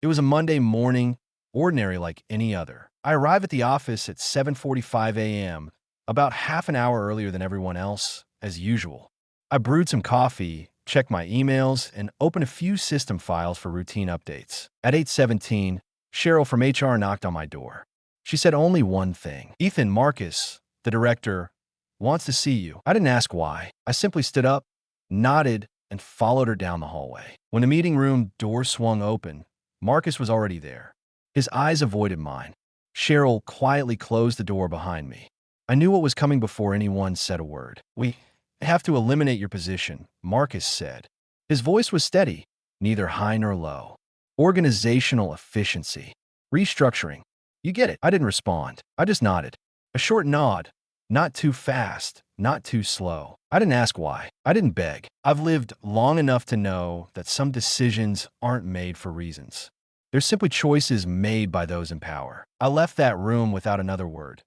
It was a Monday morning, ordinary like any other. I arrived at the office at 7:45 a.m., about half an hour earlier than everyone else, as usual. I brewed some coffee, checked my emails, and opened a few system files for routine updates. At 8:17, Cheryl from HR knocked on my door. She said only one thing. "Ethan, Marcus, the director, wants to see you." I didn't ask why. I simply stood up, nodded, and followed her down the hallway. When the meeting room door swung open, Marcus was already there. His eyes avoided mine. Cheryl quietly closed the door behind me. I knew what was coming before anyone said a word. "We have to eliminate your position," Marcus said. His voice was steady, neither high nor low. "Organizational efficiency. Restructuring. You get it." I didn't respond. I just nodded. A short nod. Not too fast, not too slow. I didn't ask why. I didn't beg. I've lived long enough to know that some decisions aren't made for reasons. They're simply choices made by those in power. I left that room without another word.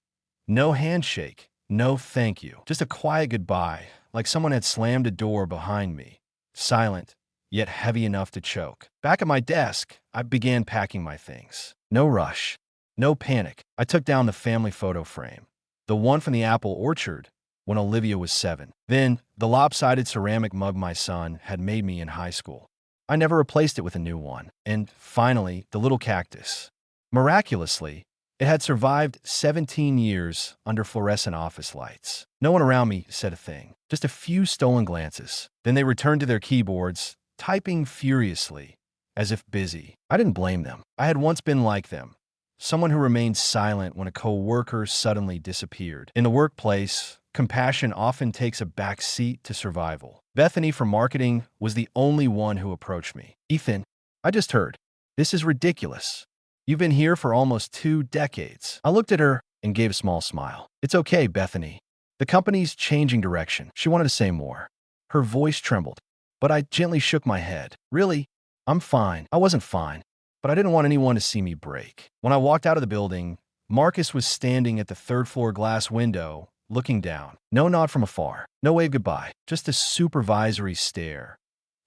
No handshake, no thank you. Just a quiet goodbye, like someone had slammed a door behind me. Silent, yet heavy enough to choke. Back at my desk, I began packing my things. No rush, no panic. I took down the family photo frame, the one from the apple orchard when Olivia was 7. Then, the lopsided ceramic mug my son had made me in high school. I never replaced it with a new one. And finally, the little cactus. Miraculously, it had survived 17 years under fluorescent office lights. No one around me said a thing, just a few stolen glances. Then they returned to their keyboards, typing furiously, as if busy. I didn't blame them. I had once been like them. Someone who remained silent when a coworker suddenly disappeared. In the workplace, compassion often takes a back seat to survival. Bethany from marketing was the only one who approached me. "Ethan, I just heard. This is ridiculous. You've been here for almost 2 decades. I looked at her and gave a small smile. "It's okay, Bethany. The company's changing direction." She wanted to say more. Her voice trembled, but I gently shook my head. "Really? I'm fine." I wasn't fine, but I didn't want anyone to see me break. When I walked out of the building, Marcus was standing at the third-floor glass window, looking down. No nod from afar, no wave goodbye, just a supervisory stare,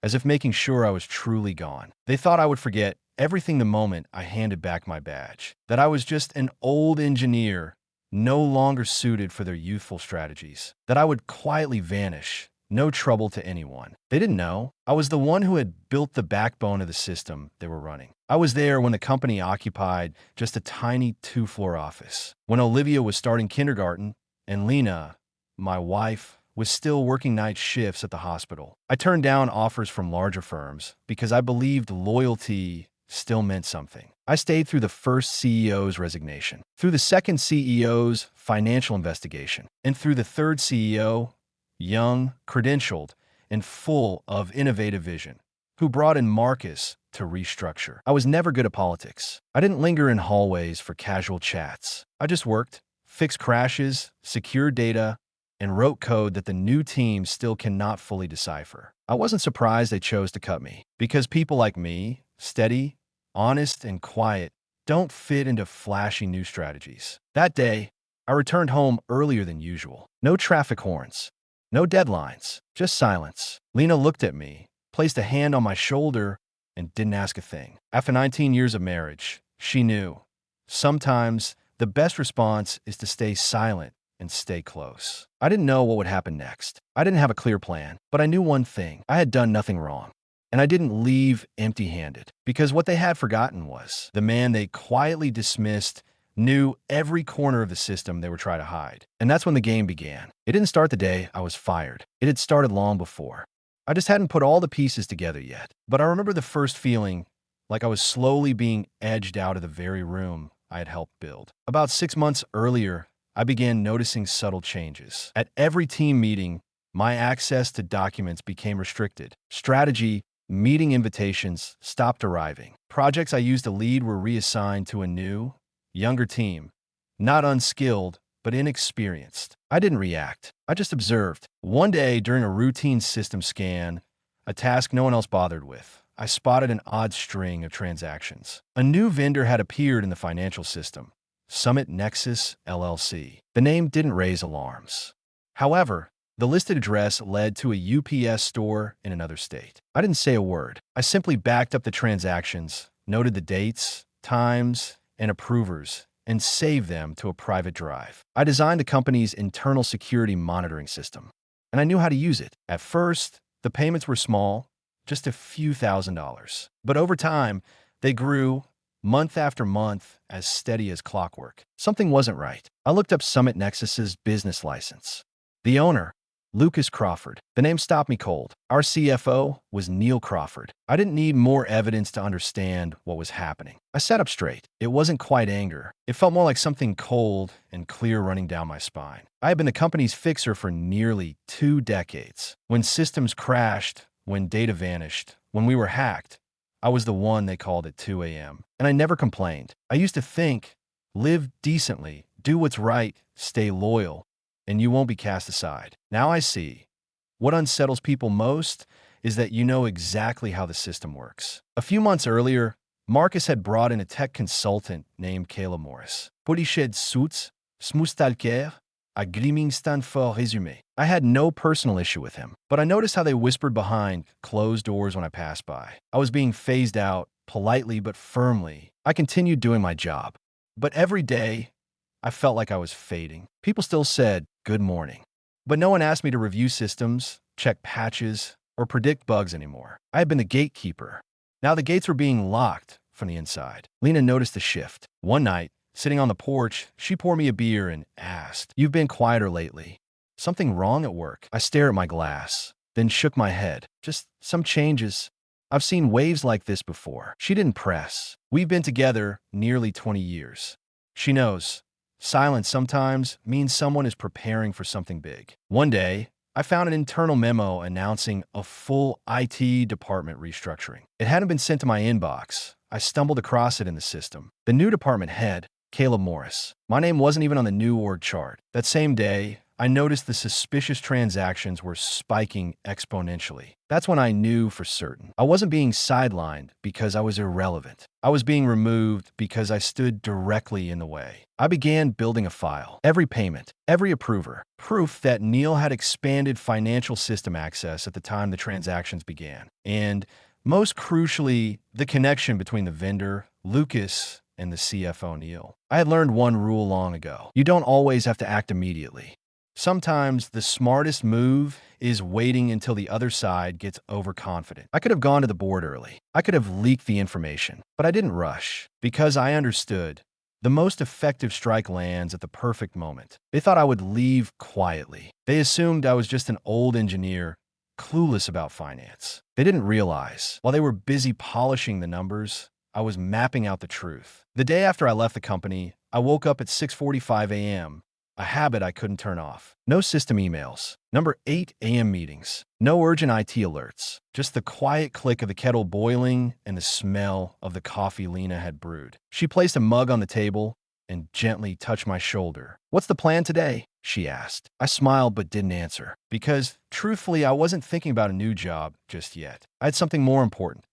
as if making sure I was truly gone. They thought I would forget everything the moment I handed back my badge, that I was just an old engineer, no longer suited for their youthful strategies, that I would quietly vanish, no trouble to anyone. They didn't know. I was the one who had built the backbone of the system they were running. I was there when the company occupied just a tiny 2-floor office, when Olivia was starting kindergarten, and Lena, my wife, was still working night shifts at the hospital. I turned down offers from larger firms because I believed loyalty still meant something. I stayed through the first CEO's resignation, through the second CEO's financial investigation, and through the third CEO, young, credentialed, and full of innovative vision, who brought in Marcus to restructure. I was never good at politics. I didn't linger in hallways for casual chats. I just worked, fixed crashes, secured data, and wrote code that the new team still cannot fully decipher. I wasn't surprised they chose to cut me, because people like me, steady, honest, and quiet, don't fit into flashy new strategies. That day, I returned home earlier than usual. No traffic horns, no deadlines, just silence. Lena looked at me, placed a hand on my shoulder, and didn't ask a thing. After 19 years of marriage, she knew. Sometimes, the best response is to stay silent and stay close. I didn't know what would happen next. I didn't have a clear plan, but I knew one thing. I had done nothing wrong. And I didn't leave empty-handed, because what they had forgotten was the man they quietly dismissed knew every corner of the system they were trying to hide. And that's when the game began. It didn't start the day I was fired. It had started long before. I just hadn't put all the pieces together yet. But I remember the first feeling, like I was slowly being edged out of the very room I had helped build. About 6 months earlier, I began noticing subtle changes. At every team meeting, my access to documents became restricted. Strategy, meeting invitations stopped arriving. Projects I used to lead were reassigned to a new, younger team, not unskilled, but inexperienced. I didn't react. I just observed. One day, during a routine system scan, a task no one else bothered with, I spotted an odd string of transactions. A new vendor had appeared in the financial system, Summit Nexus LLC. The name didn't raise alarms. However, the listed address led to a UPS store in another state. I didn't say a word. I simply backed up the transactions, noted the dates, times, and approvers, and saved them to a private drive. I designed the company's internal security monitoring system, and I knew how to use it. At first, the payments were small, just a few $1,000s. But over time, they grew, month after month, as steady as clockwork. Something wasn't right. I looked up Summit Nexus's business license. The owner, Lucas Crawford. The name stopped me cold. Our CFO was Neil Crawford. I didn't need more evidence to understand what was happening. I sat up straight. It wasn't quite anger. It felt more like something cold and clear running down my spine. I had been the company's fixer for nearly 2 decades. When systems crashed, when data vanished, when we were hacked, I was the one they called at 2 a.m. And I never complained. I used to think, live decently, do what's right, stay loyal, and you won't be cast aside. Now I see. What unsettles people most is that you know exactly how the system works. A few months earlier, Marcus had brought in a tech consultant named Caleb Morris. Poliched suits, smustalker, a grimmingstan for résumé. I had no personal issue with him, but I noticed how they whispered behind closed doors when I passed by. I was being phased out, politely but firmly. I continued doing my job. But every day, I felt like I was fading. People still said, "Good morning." But no one asked me to review systems, check patches, or predict bugs anymore. I had been the gatekeeper. Now the gates were being locked from the inside. Lena noticed the shift. One night, sitting on the porch, she poured me a beer and asked, "You've been quieter lately. Something wrong at work?" I stared at my glass, then shook my head. "Just some changes. I've seen waves like this before." She didn't press. We've been together nearly 20 years. She knows. Silence sometimes means someone is preparing for something big. One day, I found an internal memo announcing a full IT department restructuring. It hadn't been sent to my inbox. I stumbled across it in the system. The new department head, Caleb Morris. My name wasn't even on the new org chart. That same day, I noticed the suspicious transactions were spiking exponentially. That's when I knew for certain. I wasn't being sidelined because I was irrelevant. I was being removed because I stood directly in the way. I began building a file. Every payment, every approver, proof that Neil had expanded financial system access at the time the transactions began. And most crucially, the connection between the vendor, Lucas, and the CFO, Neil. I had learned one rule long ago. You don't always have to act immediately. Sometimes the smartest move is waiting until the other side gets overconfident. I could have gone to the board early. I could have leaked the information, but I didn't rush because I understood the most effective strike lands at the perfect moment. They thought I would leave quietly. They assumed I was just an old engineer, clueless about finance. They didn't realize, while they were busy polishing the numbers, I was mapping out the truth. The day after I left the company, I woke up at 6:45 a.m., a habit I couldn't turn off. No system emails. Number 8 a.m. meetings. No urgent IT alerts. Just the quiet click of the kettle boiling and the smell of the coffee Lena had brewed. She placed a mug on the table and gently touched my shoulder. "What's the plan today?" she asked. I smiled but didn't answer because, truthfully, I wasn't thinking about a new job just yet. I had something more important.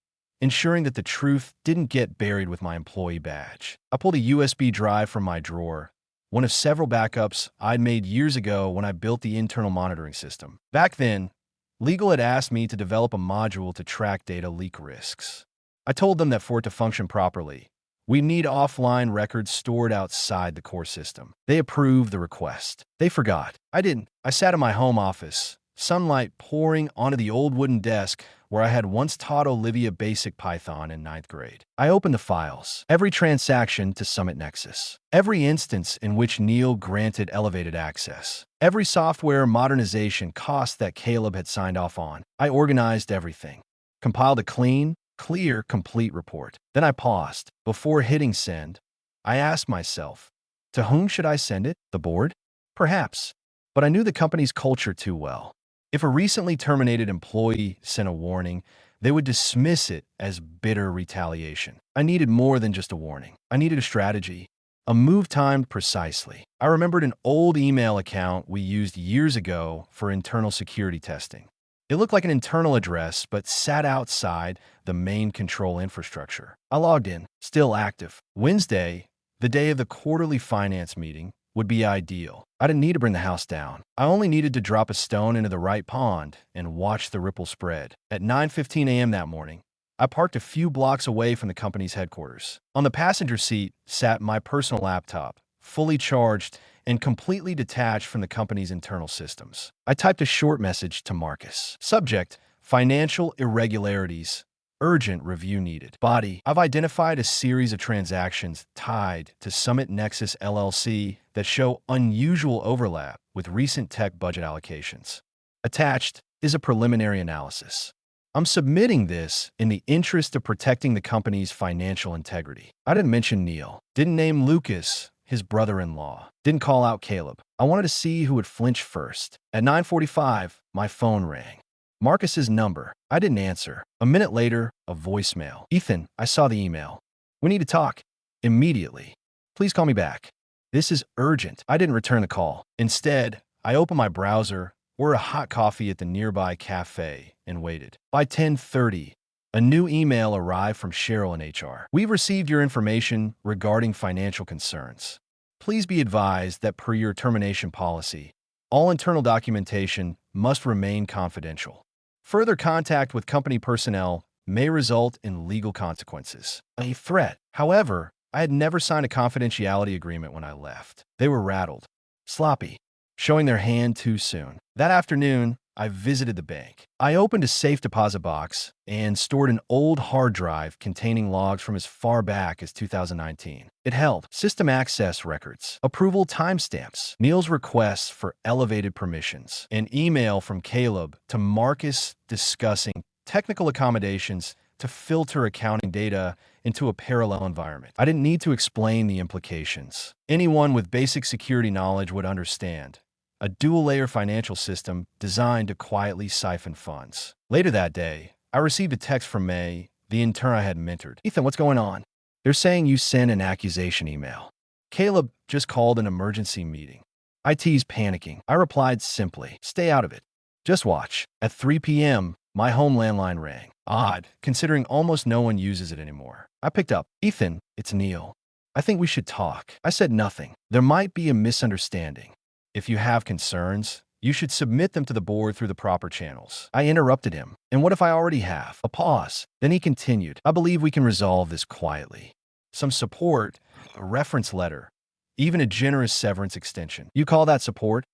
Ensuring that the truth didn't get buried with my employee badge. I pulled a USB drive from my drawer, one of several backups I'd made years ago when I built the internal monitoring system. Back then, legal had asked me to develop a module to track data leak risks. I told them that for it to function properly, we need offline records stored outside the core system. They approved the request. They forgot. I didn't. I sat in my home office, sunlight pouring onto the old wooden desk where I had once taught Olivia basic Python in 9th grade. I opened the files, every transaction to Summit Nexus, every instance in which Neil granted elevated access, every software modernization cost that Caleb had signed off on. I organized everything, compiled a clean, clear, complete report. Then I paused. Before hitting send, I asked myself, to whom should I send it? The board? Perhaps. But I knew the company's culture too well. If a recently terminated employee sent a warning, they would dismiss it as bitter retaliation. I needed more than just a warning. I needed a strategy, a move timed precisely. I remembered an old email account we used years ago for internal security testing. It looked like an internal address, but sat outside the main control infrastructure. I logged in, still active. Wednesday, the day of the quarterly finance meeting, would be ideal. I didn't need to bring the house down. I only needed to drop a stone into the right pond and watch the ripple spread. At 9:15 a.m. that morning, I parked a few blocks away from the company's headquarters. On the passenger seat sat my personal laptop, fully charged and completely detached from the company's internal systems. I typed a short message to Marcus. Subject: financial irregularities. Urgent review needed. Body: I've identified a series of transactions tied to Summit Nexus LLC that show unusual overlap with recent tech budget allocations. Attached is a preliminary analysis. I'm submitting this in the interest of protecting the company's financial integrity. I didn't mention Neil, didn't name Lucas, his brother-in-law, didn't call out Caleb. I wanted to see who would flinch first. At 9:45, my phone rang. Marcus's number. I didn't answer. A minute later, a voicemail. Ethan, I saw the email. We need to talk. Immediately. Please call me back. This is urgent. I didn't return the call. Instead, I opened my browser, ordered a hot coffee at the nearby cafe, and waited. By 10:30, a new email arrived from Cheryl in HR. We've received your information regarding financial concerns. Please be advised that per your termination policy, all internal documentation must remain confidential. Further contact with company personnel may result in legal consequences. A threat. However, I had never signed a confidentiality agreement when I left. They were rattled, sloppy, showing their hand too soon. That afternoon, I visited the bank. I opened a safe deposit box and stored an old hard drive containing logs from as far back as 2019. It held system access records, approval timestamps, Neil's requests for elevated permissions, an email from Caleb to Marcus discussing technical accommodations to filter accounting data into a parallel environment. I didn't need to explain the implications. Anyone with basic security knowledge would understand. A dual-layer financial system designed to quietly siphon funds. Later that day, I received a text from May, the intern I had mentored. Ethan, what's going on? They're saying you sent an accusation email. Caleb just called an emergency meeting. IT's panicking. I replied simply, stay out of it. Just watch. At 3 p.m., my home landline rang. Odd, considering almost no one uses it anymore. I picked up. Ethan, it's Neil. I think we should talk. I said nothing. There might be a misunderstanding. If you have concerns, you should submit them to the board through the proper channels. I interrupted him. And what if I already have? A pause. Then he continued. I believe we can resolve this quietly. Some support, a reference letter, even a generous severance extension. You call that support?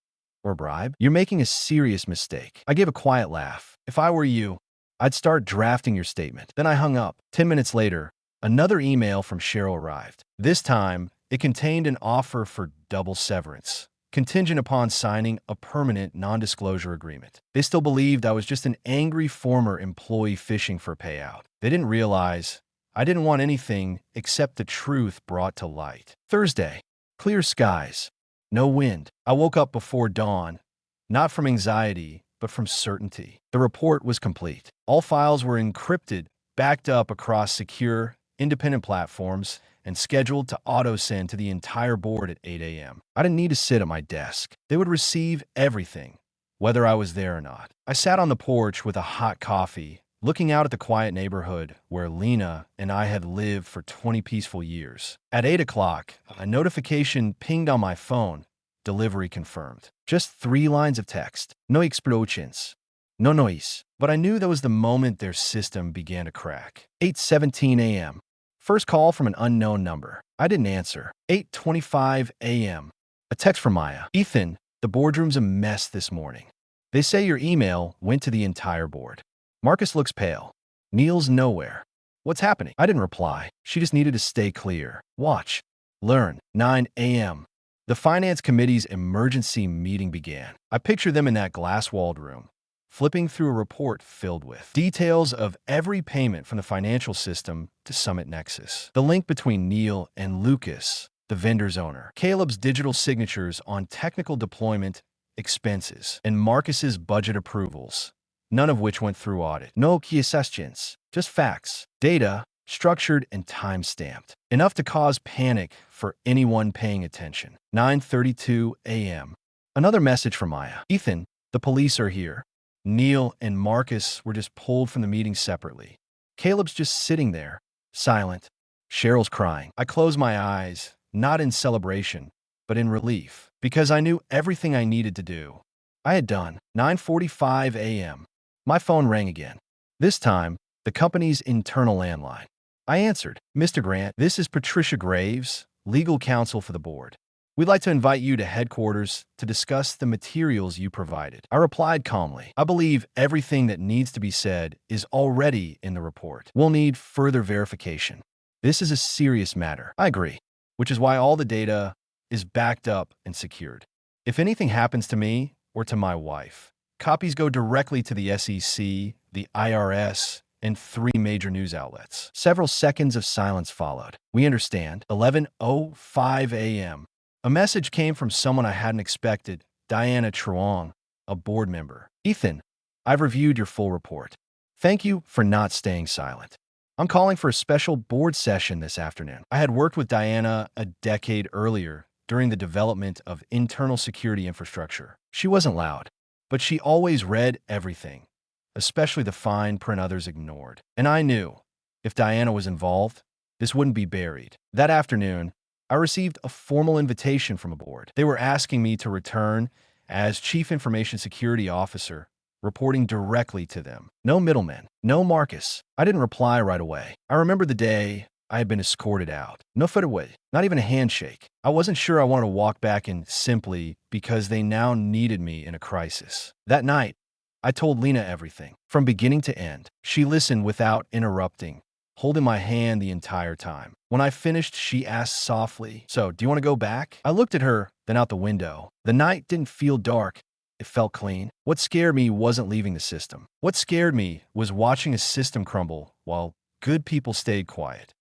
Or bribe? You're making a serious mistake. I gave a quiet laugh. If I were you, I'd start drafting your statement. Then I hung up. 10 minutes later, another email from Cheryl arrived. This time, it contained an offer for double severance, contingent upon signing a permanent non-disclosure agreement. They still believed I was just an angry former employee fishing for a payout. They didn't realize I didn't want anything except the truth brought to light. Thursday, clear skies, no wind. I woke up before dawn, not from anxiety, but from certainty. The report was complete. All files were encrypted, backed up across secure, independent platforms, and scheduled to auto-send to the entire board at 8 a.m. I didn't need to sit at my desk. They would receive everything, whether I was there or not. I sat on the porch with a hot coffee, looking out at the quiet neighborhood where Lena and I had lived for 20 peaceful years. At 8 o'clock, a notification pinged on my phone. Delivery confirmed. Just 3 lines of text. No explosions. No noise. But I knew that was the moment their system began to crack. 8:17 a.m. First call from an unknown number. I didn't answer. 8:25 a.m. A text from Maya. Ethan, the boardroom's a mess this morning. They say your email went to the entire board. Marcus looks pale. Neil's nowhere. What's happening? I didn't reply. She just needed to stay clear. Watch. Learn. 9 a.m. The finance committee's emergency meeting began. I picture them in that glass-walled room, flipping through a report filled with details of every payment from the financial system to Summit Nexus, the link between Neil and Lucas, the vendor's owner, Caleb's digital signatures on technical deployment expenses, and Marcus's budget approvals, none of which went through audit. No questions, just facts, data, structured and time-stamped, enough to cause panic for anyone paying attention. 9:32 a.m. Another message from Maya. Ethan, the police are here. Neil and Marcus were just pulled from the meeting separately. Caleb's just sitting there, silent. Cheryl's crying. I closed my eyes, not in celebration, but in relief, because I knew everything I needed to do. I had done. 9:45 a.m. My phone rang again. This time, the company's internal landline. I answered, "Mr. Grant, this is Patricia Graves, legal counsel for the board. We'd like to invite you to headquarters to discuss the materials you provided." I replied calmly, "I believe everything that needs to be said is already in the report. We'll need further verification. This is a serious matter." I agree, which is why all the data is backed up and secured. If anything happens to me or to my wife, copies go directly to the SEC, the IRS, and 3 major news outlets. Several seconds of silence followed. "We understand." 11:05 a.m. A message came from someone I hadn't expected, Diana Truong, a board member. "Ethan, I've reviewed your full report. Thank you for not staying silent. I'm calling for a special board session this afternoon." I had worked with Diana a decade earlier during the development of internal security infrastructure. She wasn't loud, but she always read everything, especially the fine print others ignored. And I knew, if Diana was involved, this wouldn't be buried. That afternoon, I received a formal invitation from a board. They were asking me to return as Chief Information Security Officer, reporting directly to them. No middlemen, no Marcus. I didn't reply right away. I remember the day I had been escorted out. No footaway, not even a handshake. I wasn't sure I wanted to walk back in simply because they now needed me in a crisis. That night, I told Lena everything, from beginning to end. She listened without interrupting, holding my hand the entire time. When I finished, she asked softly, "So, do you want to go back?" I looked at her, then out the window. The night didn't feel dark. It felt clean. What scared me wasn't leaving the system. What scared me was watching a system crumble while good people stayed quiet.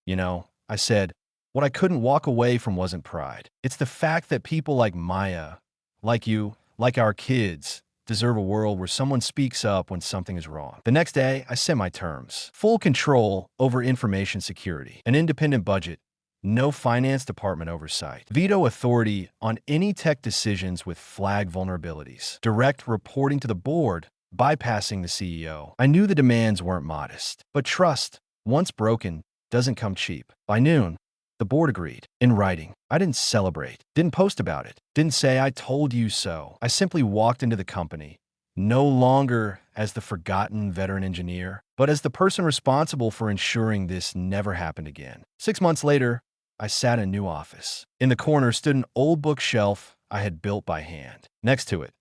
I said, what I couldn't walk away from wasn't pride. It's the fact that people like Maya, like you, like our kids, deserve a world where someone speaks up when something is wrong. The next day, I set my terms. Full control over information security, an independent budget, no finance department oversight, veto authority on any tech decisions with flag vulnerabilities, direct reporting to the board, bypassing the CEO. I knew the demands weren't modest, but trust, once broken, doesn't come cheap. By noon, the board agreed, in writing. I didn't celebrate, didn't post about it, didn't say I told you so. I simply walked into the company, no longer as the forgotten veteran engineer, but as the person responsible for ensuring this never happened again. 6 months later, I sat in a new office. In the corner stood an old bookshelf I had built by hand. Next to it,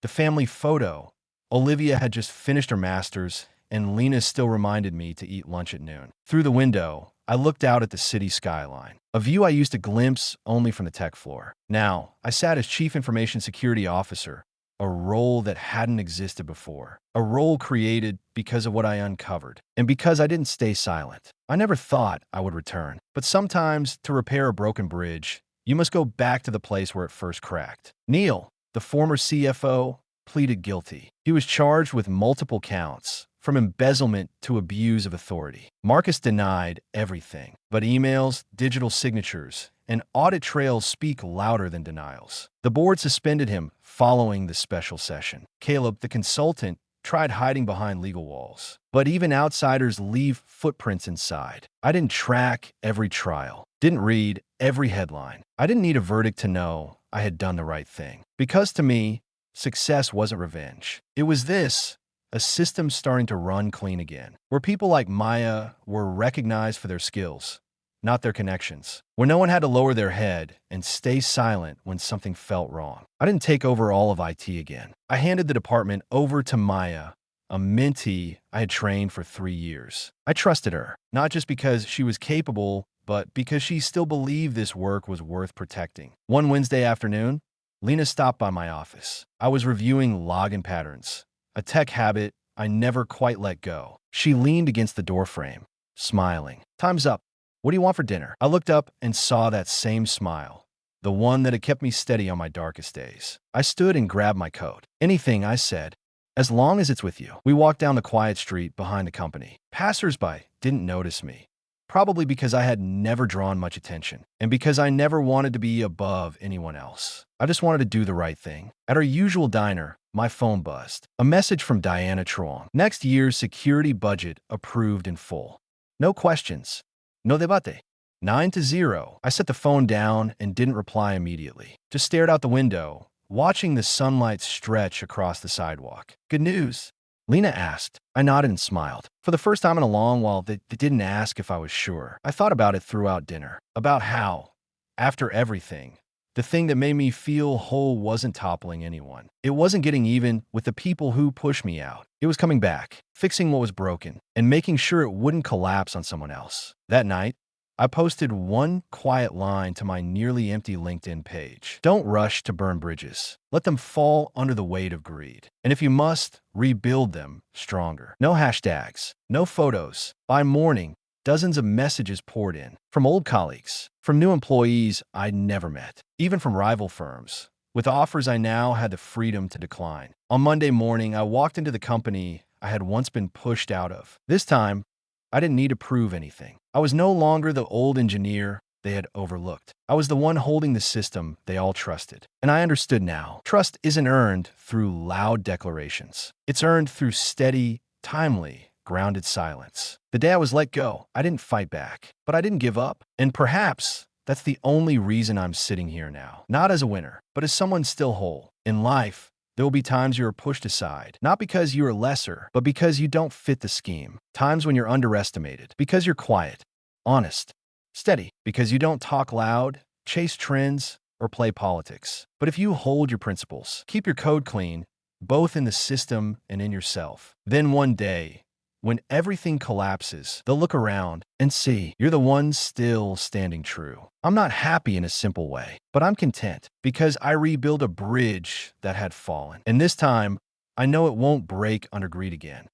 the family photo. Olivia had just finished her master's, and Lena still reminded me to eat lunch at noon. Through the window, I looked out at the city skyline, a view I used to glimpse only from the tech floor. Now, I sat as Chief Information Security Officer, a role that hadn't existed before, a role created because of what I uncovered, and because I didn't stay silent. I never thought I would return, but sometimes to repair a broken bridge, you must go back to the place where it first cracked. Neil, the former CFO, pleaded guilty. He was charged with multiple counts, from embezzlement to abuse of authority. Marcus denied everything, but emails, digital signatures, and audit trails speak louder than denials. The board suspended him following the special session. Caleb, the consultant, tried hiding behind legal walls, but even outsiders leave footprints inside. I didn't track every trial, didn't read every headline. I didn't need a verdict to know I had done the right thing. Because to me, success wasn't revenge. It was this, a system starting to run clean again, where people like Maya were recognized for their skills, not their connections, where no one had to lower their head and stay silent when something felt wrong. I didn't take over all of IT again. I handed the department over to Maya, a mentee I had trained for 3 years. I trusted her, not just because she was capable, but because she still believed this work was worth protecting. One Wednesday afternoon, Lena stopped by my office. I was reviewing login patterns, a tech habit I never quite let go. She leaned against the doorframe, smiling. "Time's up. What do you want for dinner?" I looked up and saw that same smile, the one that had kept me steady on my darkest days. I stood and grabbed my coat. "Anything," I said, "as long as it's with you." We walked down the quiet street behind the company. Passers-by didn't notice me, probably because I had never drawn much attention, and because I never wanted to be above anyone else. I just wanted to do the right thing. At our usual diner, my phone buzzed. A message from Diana Truong. Next year's security budget approved in full. No questions. No debate. 9-0. I set the phone down and didn't reply immediately. Just stared out the window, watching the sunlight stretch across the sidewalk. "Good news," Lena asked. I nodded and smiled. For the first time in a long while, they didn't ask if I was sure. I thought about it throughout dinner. About how, after everything, the thing that made me feel whole wasn't toppling anyone. It wasn't getting even with the people who pushed me out. It was coming back, fixing what was broken, and making sure it wouldn't collapse on someone else. That night, I posted one quiet line to my nearly empty LinkedIn page. Don't rush to burn bridges. Let them fall under the weight of greed. And if you must, rebuild them stronger. No hashtags, no photos. By morning, dozens of messages poured in. From old colleagues, from new employees I'd never met, even from rival firms, with offers I now had the freedom to decline. On Monday morning, I walked into the company I had once been pushed out of. This time, I didn't need to prove anything. I was no longer the old engineer they had overlooked. I was the one holding the system they all trusted. And I understood now. Trust isn't earned through loud declarations. It's earned through steady, timely, grounded silence. The day I was let go, I didn't fight back, but I didn't give up. And perhaps that's the only reason I'm sitting here now. Not as a winner, but as someone still whole. In life, there will be times you are pushed aside, not because you are lesser, but because you don't fit the scheme. Times when you're underestimated, because you're quiet, honest, steady, because you don't talk loud, chase trends, or play politics. But if you hold your principles, keep your code clean, both in the system and in yourself, then one day, when everything collapses, they'll look around and see you're the one still standing true. I'm not happy in a simple way, but I'm content because I rebuilt a bridge that had fallen. And this time, I know it won't break under greed again.